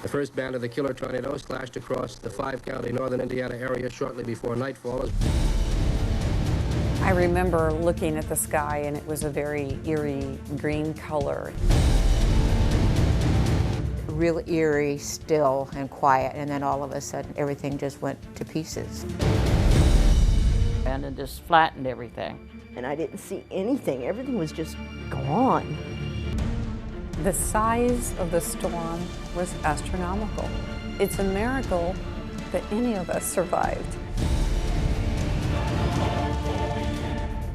The first band of the killer tornadoes slashed across the 5-county northern Indiana area shortly before nightfall. I remember looking at the sky, and it was a very eerie green color. Real eerie, still, and quiet, and then all of a sudden everything just went to pieces. And it just flattened everything. And I didn't see anything. Everything was just gone. The size of the storm was astronomical. It's a miracle that any of us survived.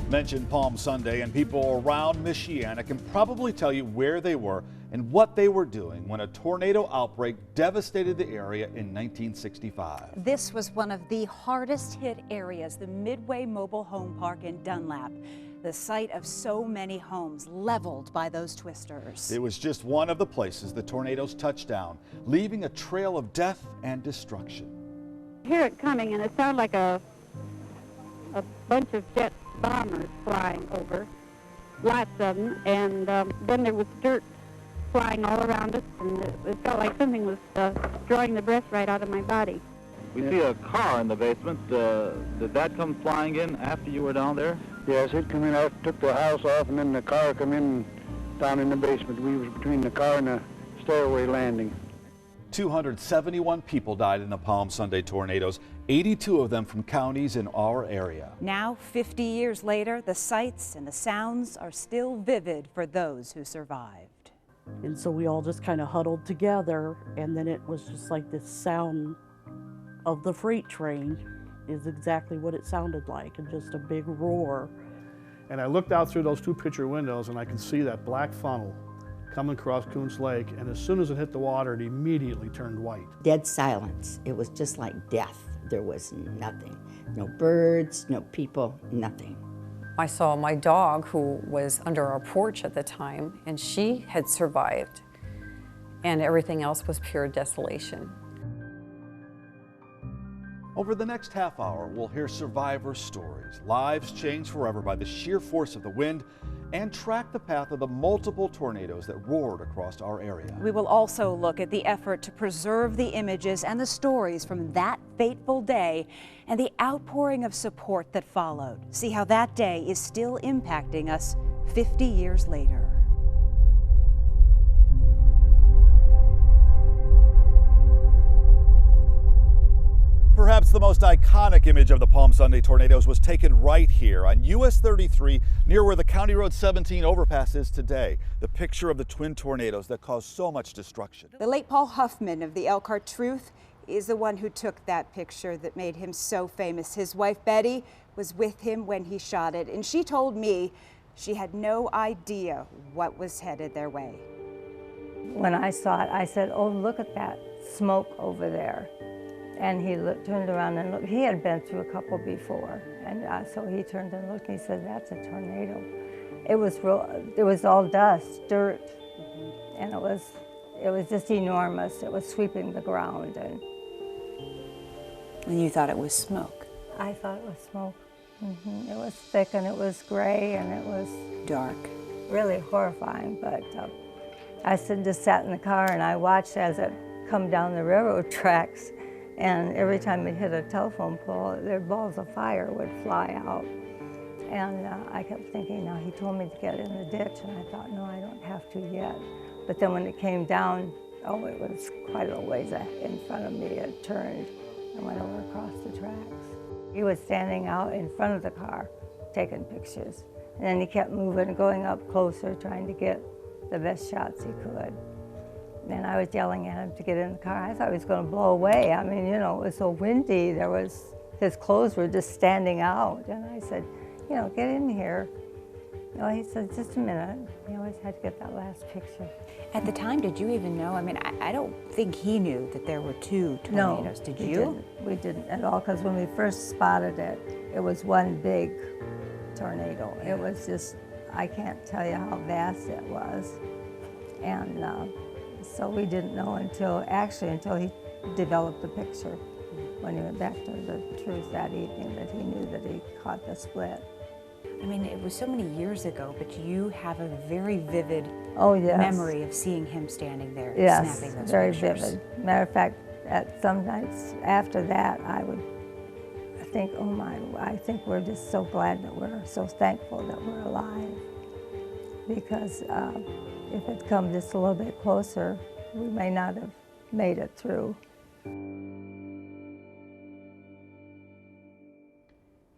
Mention Palm Sunday, and people around Michiana can probably tell you where they were and what they were doing when a tornado outbreak devastated the area in 1965. This was one of the hardest hit areas, the Midway Mobile Home Park in Dunlap, the site of so many homes leveled by those twisters. It was just one of the places the tornadoes touched down, leaving a trail of death and destruction. Hear it coming, and it sounded like a bunch of jet bombers flying over, lots of them, and then there was dirt flying all around us, and it felt like something was drawing the breath right out of my body. We see a car in the basement. Did that come flying in after you were down there? Yes, it come in, I took the house off, and then the car come in down in the basement. We was between the car and the stairway landing. 271 people died in the Palm Sunday tornadoes, 82 of them from counties in our area. Now, 50 years later, the sights and the sounds are still vivid for those who survived. And so we all just kind of huddled together, and then it was just like this sound of the freight train is exactly what it sounded like, and just a big roar. And I looked out through those 2 picture windows, and I could see that black funnel coming across Coons Lake, and as soon as it hit the water, it immediately turned white. Dead silence. It was just like death. There was nothing. No birds, no people, nothing. I saw my dog, who was under our porch at the time, and she had survived, and everything else was pure desolation. Over the next half hour, we'll hear survivor stories, lives changed forever by the sheer force of the wind, and track the path of the multiple tornadoes that roared across our area. We will also look at the effort to preserve the images and the stories from that fateful day and the outpouring of support that followed. See how that day is still impacting us 50 years later. Perhaps the most iconic image of the Palm Sunday tornadoes was taken right here on US 33, near where the County Road 17 overpass is today. The picture of the twin tornadoes that caused so much destruction. The late Paul Huffman of the Elkhart Truth is the one who took that picture that made him so famous. His wife Betty was with him when he shot it, and she told me she had no idea what was headed their way. When I saw it, I said, "Oh, look at that smoke over there." And he turned around and looked. He had been through a couple before, and so he turned and looked. And he said, "That's a tornado." It was real. It was all dust, dirt, and it was just enormous. It was sweeping the ground, and you thought it was smoke. I thought it was smoke. It was thick, and it was gray, and it was dark. Really horrifying. But I just sat in the car and I watched as it come down the railroad tracks. And every time it hit a telephone pole, their balls of fire would fly out. And I kept thinking, now he told me to get in the ditch, and I thought, no, I don't have to yet. But then when it came down, oh, it was quite a ways in front of me. It turned and went over across the tracks. He was standing out in front of the car, taking pictures. And then he kept moving, going up closer, trying to get the best shots he could. And I was yelling at him to get in the car. I thought he was going to blow away. I mean, you know, it was so windy. His clothes were just standing out. And I said, you know, get in here. No, he said, just a minute. He always had to get that last picture. At the time, did you even know? I mean, I don't think he knew that there were 2 tornadoes. No, did you? We didn't at all, because when we first spotted it, it was one big tornado. It was just, I can't tell you how vast it was. And so we didn't know until he developed the picture when he went back to the Truth that evening, that he knew that he caught the split. I mean, it was so many years ago, but you have a very vivid yes. memory of seeing him standing there Yes, snapping those very pictures. vivid. Matter of fact, at some nights after that, I would think, oh my, I think we're just so glad that we're so thankful that we're alive. Because if it come just a little bit closer, we may not have made it through.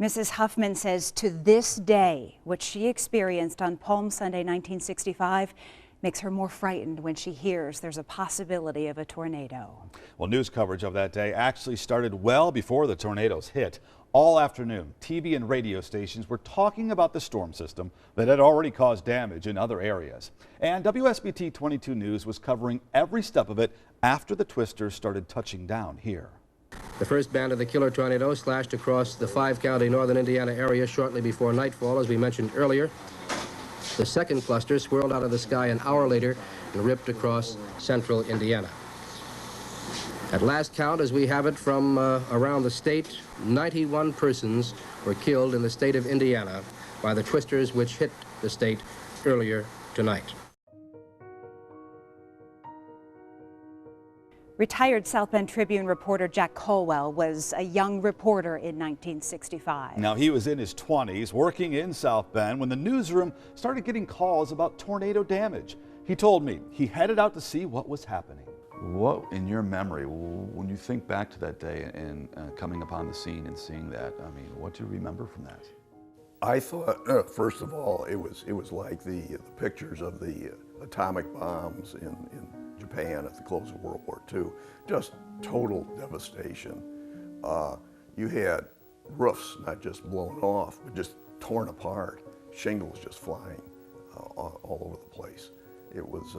Mrs. Huffman says to this day, what she experienced on Palm Sunday 1965 makes her more frightened when she hears there's a possibility of a tornado. Well, news coverage of that day actually started well before the tornadoes hit. All afternoon, TV and radio stations were talking about the storm system that had already caused damage in other areas. And WSBT 22 News was covering every step of it after the twisters started touching down here. The first band of the killer tornado slashed across the 5-county northern Indiana area shortly before nightfall, as we mentioned earlier. The second cluster swirled out of the sky an hour later and ripped across central Indiana. At last count, as we have it from around the state, 91 persons were killed in the state of Indiana by the twisters which hit the state earlier tonight. Retired South Bend Tribune reporter Jack Colwell was a young reporter in 1965. Now, he was in his 20s working in South Bend when the newsroom started getting calls about tornado damage. He told me he headed out to see what was happening. What, in your memory, when you think back to that day and coming upon the scene and seeing that, I mean, what do you remember from that? I thought, first of all, it was like the pictures of the atomic bombs in Japan at the close of World War II. Just total devastation. You had roofs not just blown off, but just torn apart, shingles just flying all over the place. It was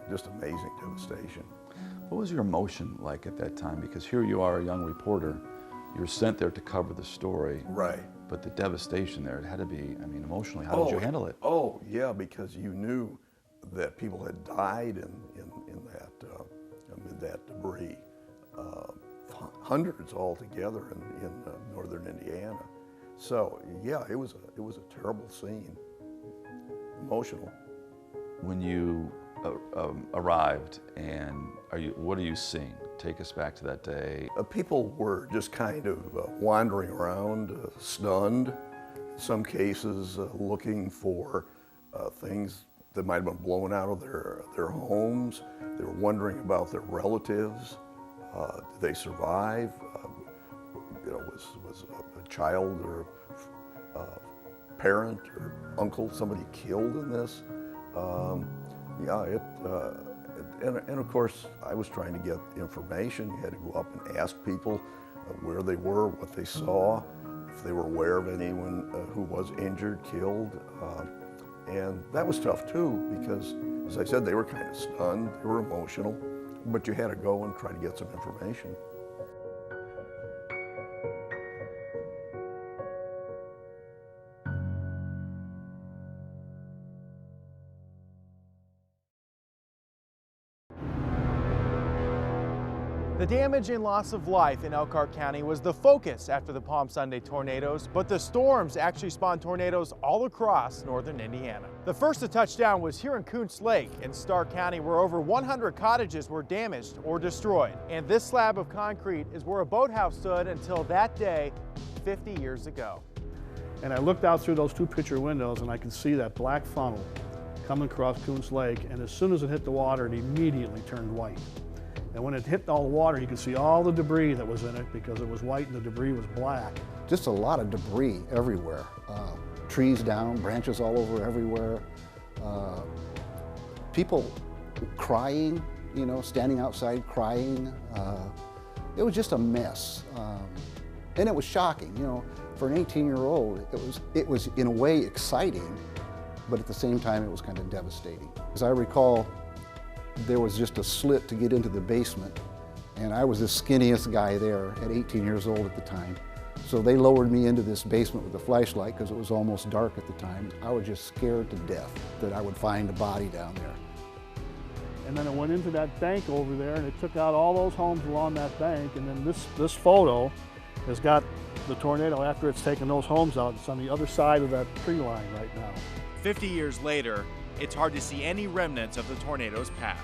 just amazing devastation. What was your emotion like at that time? Because here you are, a young reporter, you're sent there to cover the story. Right. But the devastation there, it had to be, I mean, emotionally, how did you handle it? Oh, yeah, because you knew that people had died in that debris. Hundreds altogether in northern Indiana. So, yeah, it was a terrible scene. Emotional. When you arrived, and what are you seeing? Take us back to that day. People were just kind of wandering around, stunned. In some cases, looking for things that might have been blown out of their homes. They were wondering about their relatives. Did they survive? Was a child or parent or uncle, somebody killed in this? And of course, I was trying to get information. You had to go up and ask people where they were, what they saw, if they were aware of anyone who was injured, killed. And that was tough too, because as I said, they were kind of stunned, they were emotional, but you had to go and try to get some information. The damage and loss of life in Elkhart County was the focus after the Palm Sunday tornadoes, but the storms actually spawned tornadoes all across northern Indiana. The first to touch down was here in Coons Lake in Starr County, where over 100 cottages were damaged or destroyed. And this slab of concrete is where a boathouse stood until that day 50 years ago. And I looked out through those two picture windows and I could see that black funnel coming across Coons Lake, and as soon as it hit the water, it immediately turned white. And when it hit all the water, you could see all the debris that was in it because it was white and the debris was black. Just a lot of debris everywhere. Trees down, branches all over everywhere. People crying, you know, standing outside crying. It was just a mess. And it was shocking, you know, for an 18-year-old, it was in a way exciting, but at the same time it was kind of devastating. As I recall, there was just a slit to get into the basement, and I was the skinniest guy there at 18 years old at the time. So they lowered me into this basement with a flashlight because it was almost dark at the time. I was just scared to death that I would find a body down there. And then it went into that bank over there and it took out all those homes along that bank, and then this photo has got the tornado, after it's taken those homes out, it's on the other side of that tree line right now. 50 years later, it's hard to see any remnants of the tornado's path.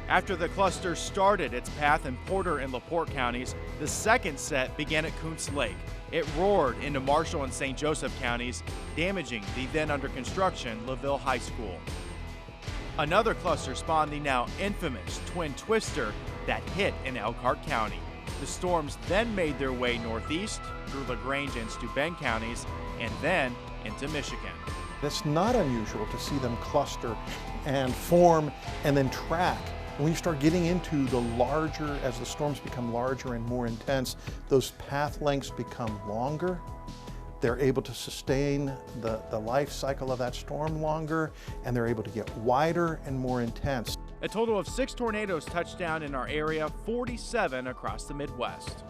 After the cluster started its path in Porter and LaPorte counties, the second set began at Coons Lake. It roared into Marshall and St. Joseph counties, damaging the then under construction LaVille High School. Another cluster spawned the now infamous Twin Twister that hit in Elkhart County. The storms then made their way northeast through LaGrange and Steuben counties and then into Michigan. It's not unusual to see them cluster and form and then track. When you start getting into the larger, as the storms become larger and more intense, those path lengths become longer. They're able to sustain the life cycle of that storm longer, and they're able to get wider and more intense. A total of 6 tornadoes touched down in our area, 47 across the Midwest.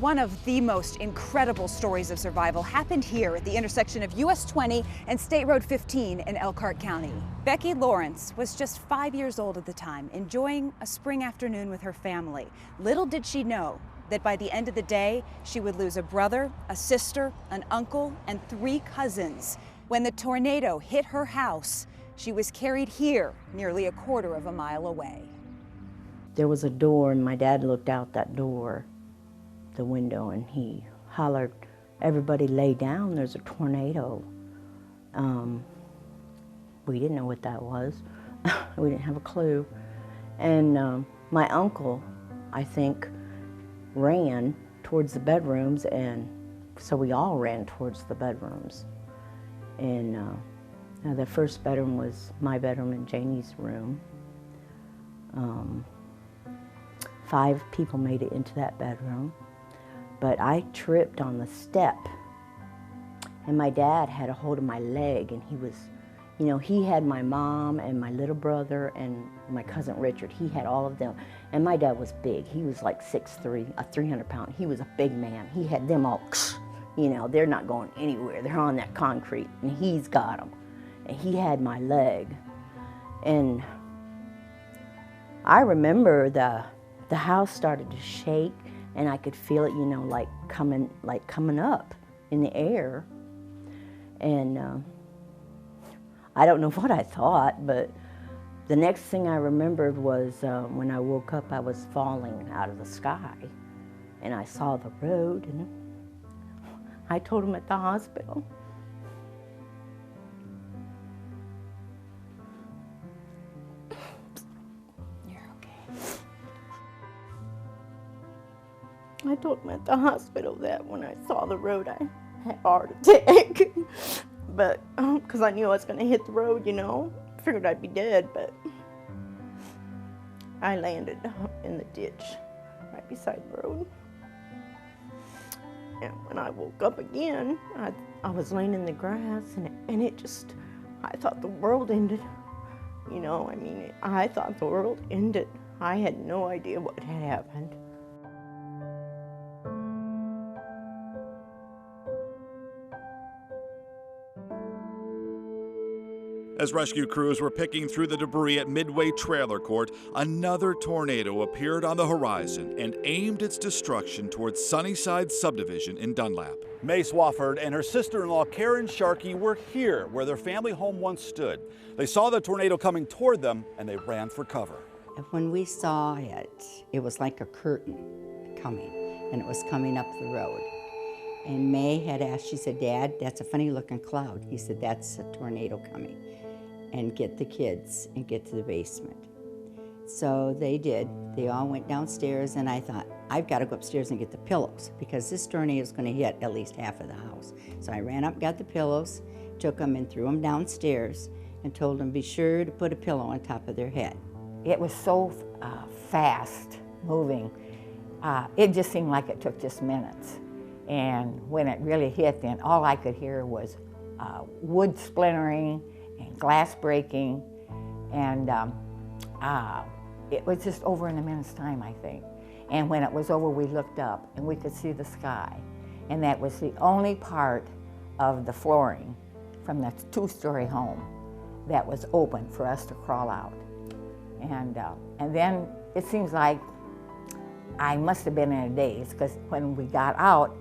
One of the most incredible stories of survival happened here at the intersection of US 20 and State Road 15 in Elkhart County. Becky Lawrence was just 5 years old at the time, enjoying a spring afternoon with her family. Little did she know that by the end of the day, she would lose a brother, a sister, an uncle, and 3 cousins. When the tornado hit her house, she was carried here, nearly a quarter of a mile away. There was a door, and my dad looked out that door, the window, and he hollered, "Everybody lay down, there's a tornado." We didn't know what that was. We didn't have a clue. And my uncle, I think, ran towards the bedrooms, and so we all ran towards the bedrooms. And the first bedroom was my bedroom and Janie's room. 5 people made it into that bedroom. But I tripped on the step, and my dad had a hold of my leg, and he was, you know, he had my mom and my little brother and my cousin Richard. He had all of them, and my dad was big. He was like 6'3", 300 pound. He was a big man. He had them all, you know, they're not going anywhere. They're on that concrete, and he's got them. And he had my leg, and I remember the house started to shake. And I could feel it, you know, like coming up in the air. And I don't know what I thought, but the next thing I remembered was when I woke up, I was falling out of the sky. And I saw the road, and I told him at the hospital. I told him at the hospital that when I saw the road, I had a heart attack. But, because I knew I was going to hit the road, you know. Figured I'd be dead, but I landed in the ditch right beside the road. And when I woke up again, I was laying in the grass, and it just, I thought the world ended. You know, I mean, I thought the world ended. I had no idea what had happened. As rescue crews were picking through the debris at Midway Trailer Court, another tornado appeared on the horizon and aimed its destruction towards Sunnyside subdivision in Dunlap. Mae Swafford and her sister-in-law Karen Sharkey were here where their family home once stood. They saw the tornado coming toward them and they ran for cover. When we saw it, it was like a curtain coming, and it was coming up the road. And Mae had asked, she said, "Dad, that's a funny looking cloud." He said, "That's a tornado coming. And get the kids and get to the basement." So they did. They all went downstairs, and I thought, I've got to go upstairs and get the pillows because this tornado is going to hit at least half of the house. So I ran up, got the pillows, took them and threw them downstairs and told them be sure to put a pillow on top of their head. It was so fast moving. It just seemed like it took just minutes. And when it really hit, then all I could hear was wood splintering and glass breaking, and it was just over in a minute's time, I think. And when it was over, we looked up and we could see the sky, and that was the only part of the flooring from the 2-story home that was open for us to crawl out. And then it seems like I must have been in a daze, because when we got out,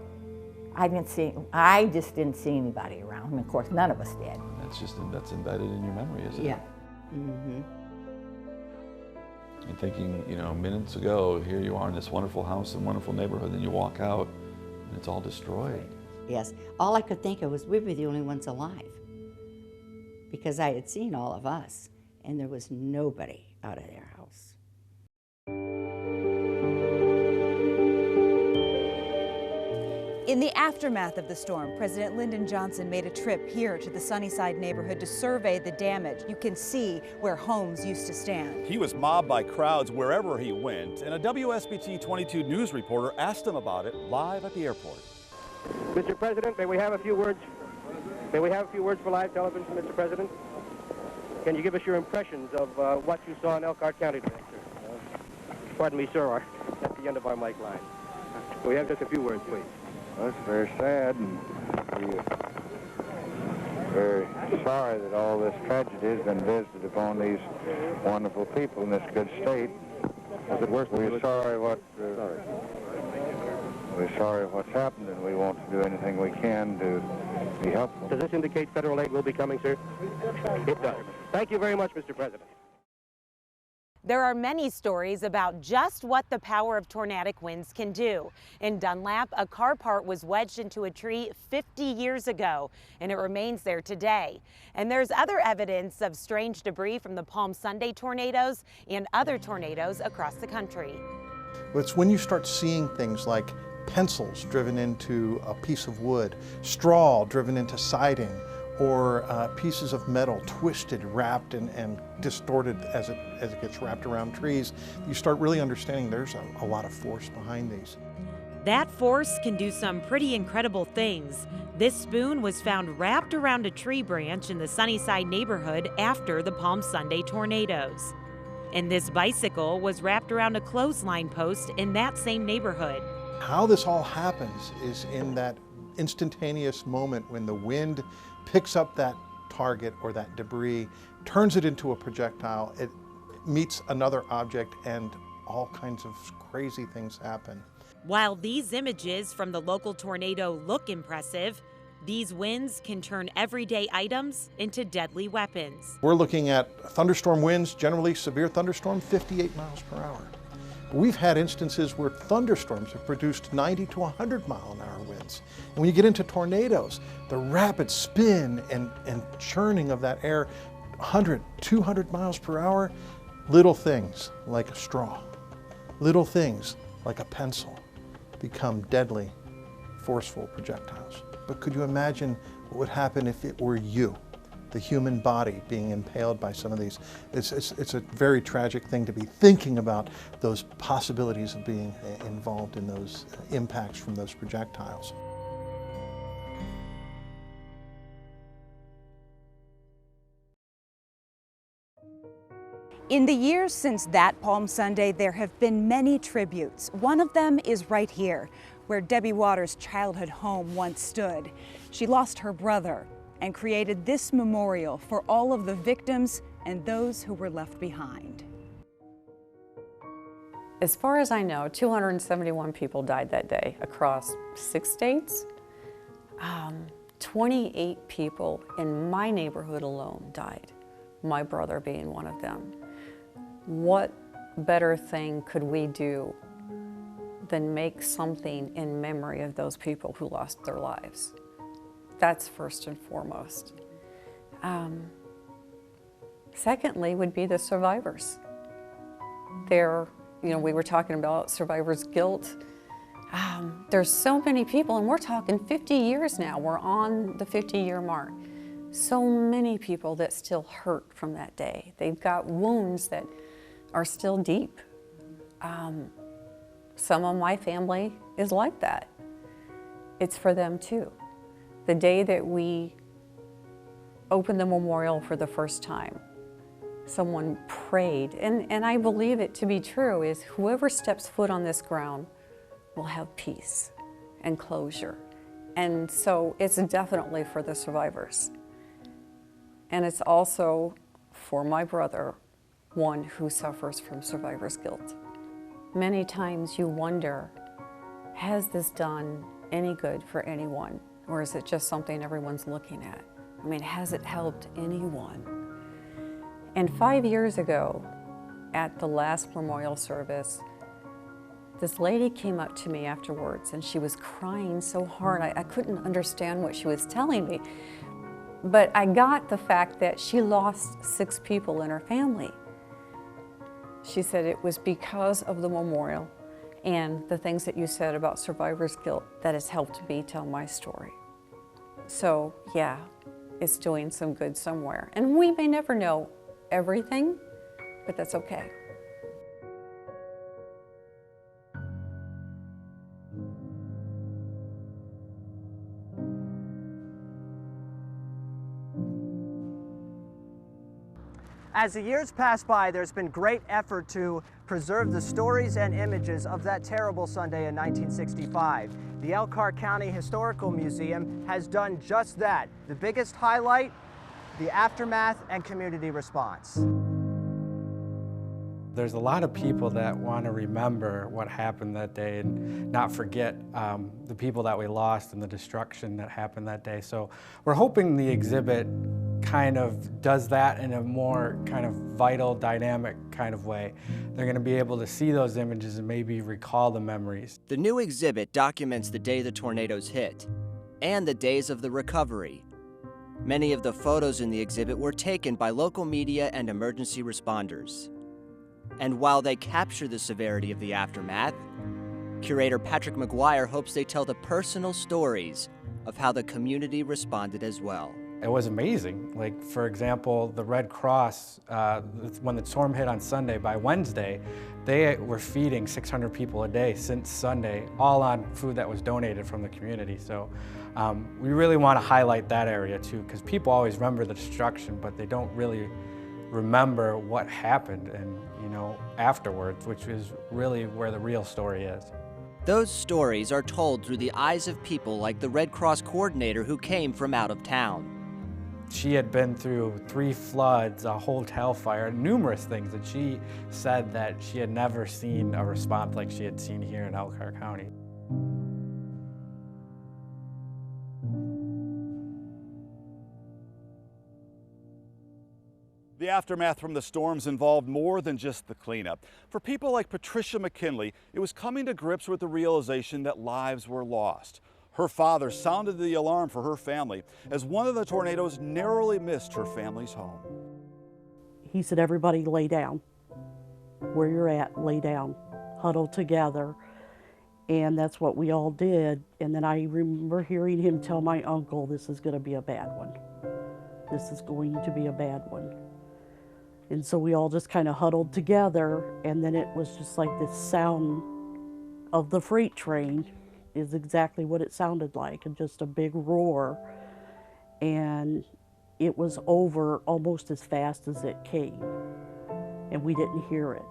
I just didn't see anybody around. And of course, none of us did. That's embedded in your memory, isn't it? Yeah. Mm-hmm. And thinking, you know, minutes ago, here you are in this wonderful house and wonderful neighborhood, and you walk out and it's all destroyed. Yes. All I could think of was we were the only ones alive, because I had seen all of us, and there was nobody out of their house. In the aftermath of the storm, President Lyndon Johnson made a trip here to the Sunnyside neighborhood to survey the damage. You can see where homes used to stand. He was mobbed by crowds wherever he went, and a WSBT 22 news reporter asked him about it live at the airport. Mr. President, may we have a few words? May we have a few words for live television, Mr. President? Can you give us your impressions of what you saw in Elkhart County today, sir? Pardon me, sir, at the end of our mic line. Can we have just a few words, please? Well, it's very sad, and we're very sorry that all this tragedy has been visited upon these wonderful people in this good state. We're sorry what's happened, and we want to do anything we can to be helpful. Does this indicate federal aid will be coming, sir? It does. Thank you very much, Mr. President. There are many stories about just what the power of tornadic winds can do. In Dunlap, a car part was wedged into a tree 50 years ago, and it remains there today. And there's other evidence of strange debris from the Palm Sunday tornadoes and other tornadoes across the country. It's when you start seeing things like pencils driven into a piece of wood, straw driven into siding, or pieces of metal twisted, wrapped, and distorted as it gets wrapped around trees, you start really understanding there's a lot of force behind these. That force can do some pretty incredible things. This spoon was found wrapped around a tree branch in the Sunnyside neighborhood after the Palm Sunday tornadoes. And this bicycle was wrapped around a clothesline post in that same neighborhood. How this all happens is in that instantaneous moment when the wind picks up that target or that debris, turns it into a projectile, it meets another object, and all kinds of crazy things happen. While these images from the local tornado look impressive, these winds can turn everyday items into deadly weapons. We're looking at thunderstorm winds, generally severe thunderstorm, 58 miles per hour. We've had instances where thunderstorms have produced 90 to 100 mile an hour winds. And when you get into tornadoes, the rapid spin and churning of that air, 100, 200 miles per hour, little things like a straw, little things like a pencil become deadly, forceful projectiles. But could you imagine what would happen if it were you? The human body being impaled by some of these. It's a very tragic thing to be thinking about those possibilities of being involved in those impacts from those projectiles. In the years since that Palm Sunday, there have been many tributes. One of them is right here, where Debbie Waters' childhood home once stood. She lost her brother and created this memorial for all of the victims and those who were left behind. As far as I know, 271 people died that day across 6 states. 28 people in my neighborhood alone died, my brother being one of them. What better thing could we do than make something in memory of those people who lost their lives? That's first and foremost. Secondly would be the survivors. We were talking about survivor's guilt. There's so many people, and we're talking 50 years now. We're on the 50-year mark. So many people that still hurt from that day. They've got wounds that are still deep. Some of my family is like that. It's for them too. The day that we opened the memorial for the first time, someone prayed, and I believe it to be true, is whoever steps foot on this ground will have peace and closure. And so it's definitely for the survivors. And it's also for my brother, one who suffers from survivor's guilt. Many times you wonder, has this done any good for anyone? Or is it just something everyone's looking at? I mean, has it helped anyone? And 5 years ago, at the last memorial service, this lady came up to me afterwards and she was crying so hard. I couldn't understand what she was telling me. But I got the fact that she lost 6 people in her family. She said it was because of the memorial and the things that you said about survivor's guilt that has helped me tell my story. So yeah, it's doing some good somewhere. And we may never know everything, but that's okay. As the years pass by, there's been great effort to preserve the stories and images of that terrible Sunday in 1965. The Elkhart County Historical Museum has done just that. The biggest highlight, the aftermath and community response. There's a lot of people that want to remember what happened that day and not forget the people that we lost and the destruction that happened that day. So we're hoping the exhibit kind of does that in a more kind of vital, dynamic kind of way. They're going to be able to see those images and maybe recall the memories. The new exhibit documents the day the tornadoes hit and the days of the recovery. Many of the photos in the exhibit were taken by local media and emergency responders. And while they capture the severity of the aftermath, curator Patrick McGuire hopes they tell the personal stories of how the community responded as well. It was amazing. Like, for example, the Red Cross, when the storm hit on Sunday, by Wednesday, they were feeding 600 people a day since Sunday, all on food that was donated from the community. So we really want to highlight that area too, because people always remember the destruction, but they don't really remember what happened and, afterwards, which is really where the real story is. Those stories are told through the eyes of people like the Red Cross coordinator who came from out of town. She had been through 3 floods, a hotel fire, numerous things, and she said that she had never seen a response like she had seen here in Elkhart County. The aftermath from the storms involved more than just the cleanup. For people like Patricia McKinley, it was coming to grips with the realization that lives were lost. Her father sounded the alarm for her family as one of the tornadoes narrowly missed her family's home. He said, everybody lay down. Where you're at, lay down. Huddle together. And that's what we all did. And then I remember hearing him tell my uncle, this is going to be a bad one. This is going to be a bad one. And so we all just kind of huddled together, and then it was just like this sound of the freight train is exactly what it sounded like, and just a big roar. And it was over almost as fast as it came, and we didn't hear it.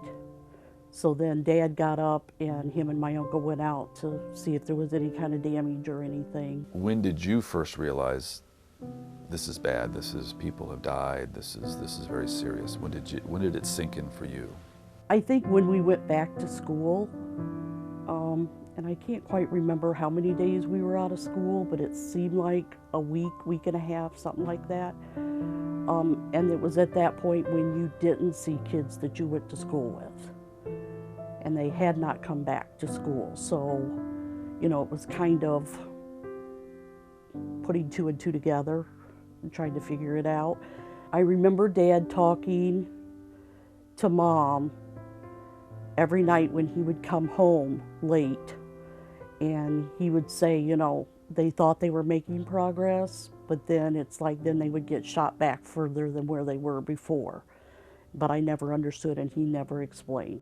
So then Dad got up, and him and my uncle went out to see if there was any kind of damage or anything. When did you first realize this is bad, people have died, this is very serious? When did it sink in for you? I think when we went back to school, and I can't quite remember how many days we were out of school, but it seemed like a week and a half, something like that. And it was at that point when you didn't see kids that you went to school with. And they had not come back to school. So, it was kind of putting 2 and 2 together and trying to figure it out. I remember Dad talking to Mom every night when he would come home late, and he would say, they thought they were making progress, but then it's like then they would get shot back further than where they were before. But I never understood, and he never explained.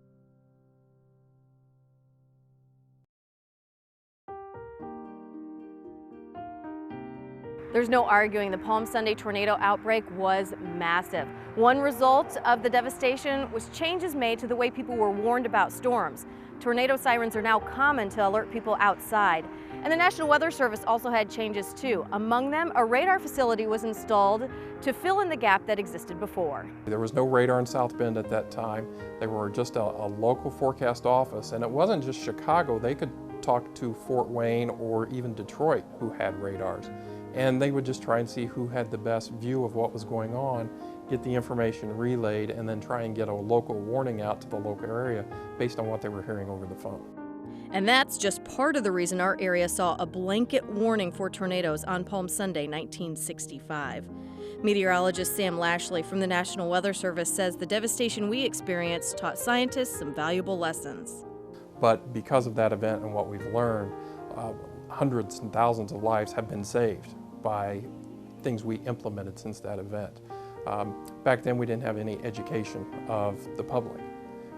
There's no arguing the Palm Sunday tornado outbreak was massive. One result of the devastation was changes made to the way people were warned about storms. Tornado sirens are now common to alert people outside. And the National Weather Service also had changes too. Among them, a radar facility was installed to fill in the gap that existed before. There was no radar in South Bend at that time. They were just a local forecast office, and it wasn't just Chicago. They could talk to Fort Wayne or even Detroit, who had radars. And they would just try and see who had the best view of what was going on, get the information relayed, and then try and get a local warning out to the local area based on what they were hearing over the phone. And that's just part of the reason our area saw a blanket warning for tornadoes on Palm Sunday, 1965. Meteorologist Sam Lashley from the National Weather Service says the devastation we experienced taught scientists some valuable lessons. But because of that event and what we've learned, hundreds and thousands of lives have been saved by things we implemented since that event. Back then we didn't have any education of the public.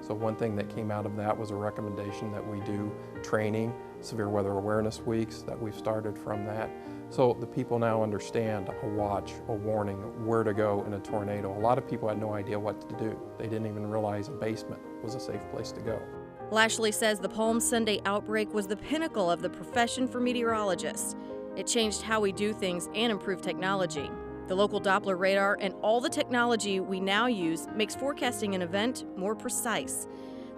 So one thing that came out of that was a recommendation that we do training, severe weather awareness weeks that we've started from that. So the people now understand a watch, a warning, where to go in a tornado. A lot of people had no idea what to do. They didn't even realize a basement was a safe place to go. Lashley says the Palm Sunday outbreak was the pinnacle of the profession for meteorologists. It changed how we do things and improved technology. The local Doppler radar and all the technology we now use makes forecasting an event more precise.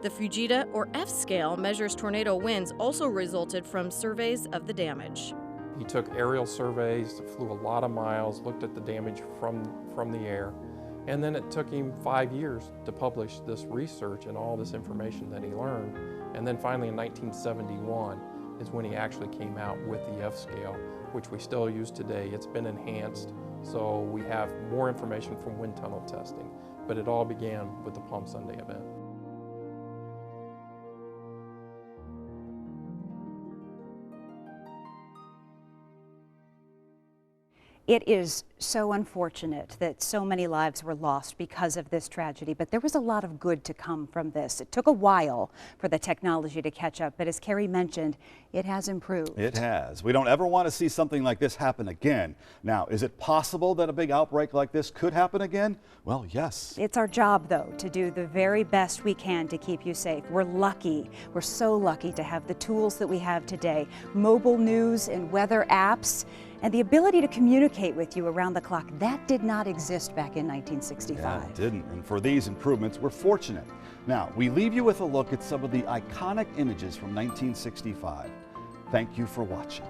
The Fujita or F scale measures tornado winds also resulted from surveys of the damage. He took aerial surveys, flew a lot of miles, looked at the damage from the air, and then it took him 5 years to publish this research and all this information that he learned. And then finally in 1971 is when he actually came out with the F scale, which we still use today. It's been enhanced. So we have more information from wind tunnel testing, but it all began with the Palm Sunday event. It is so unfortunate that so many lives were lost because of this tragedy, but there was a lot of good to come from this. It took a while for the technology to catch up, but as Carrie mentioned, it has improved. It has. We don't ever want to see something like this happen again. Now, is it possible that a big outbreak like this could happen again? Well, yes. It's our job, though, to do the very best we can to keep you safe. We're lucky. We're so lucky to have the tools that we have today. Mobile news and weather apps, and the ability to communicate with you around the clock. That did not exist back in 1965. Yeah, it didn't. And for these improvements, we're fortunate. Now, we leave you with a look at some of the iconic images from 1965. Thank you for watching.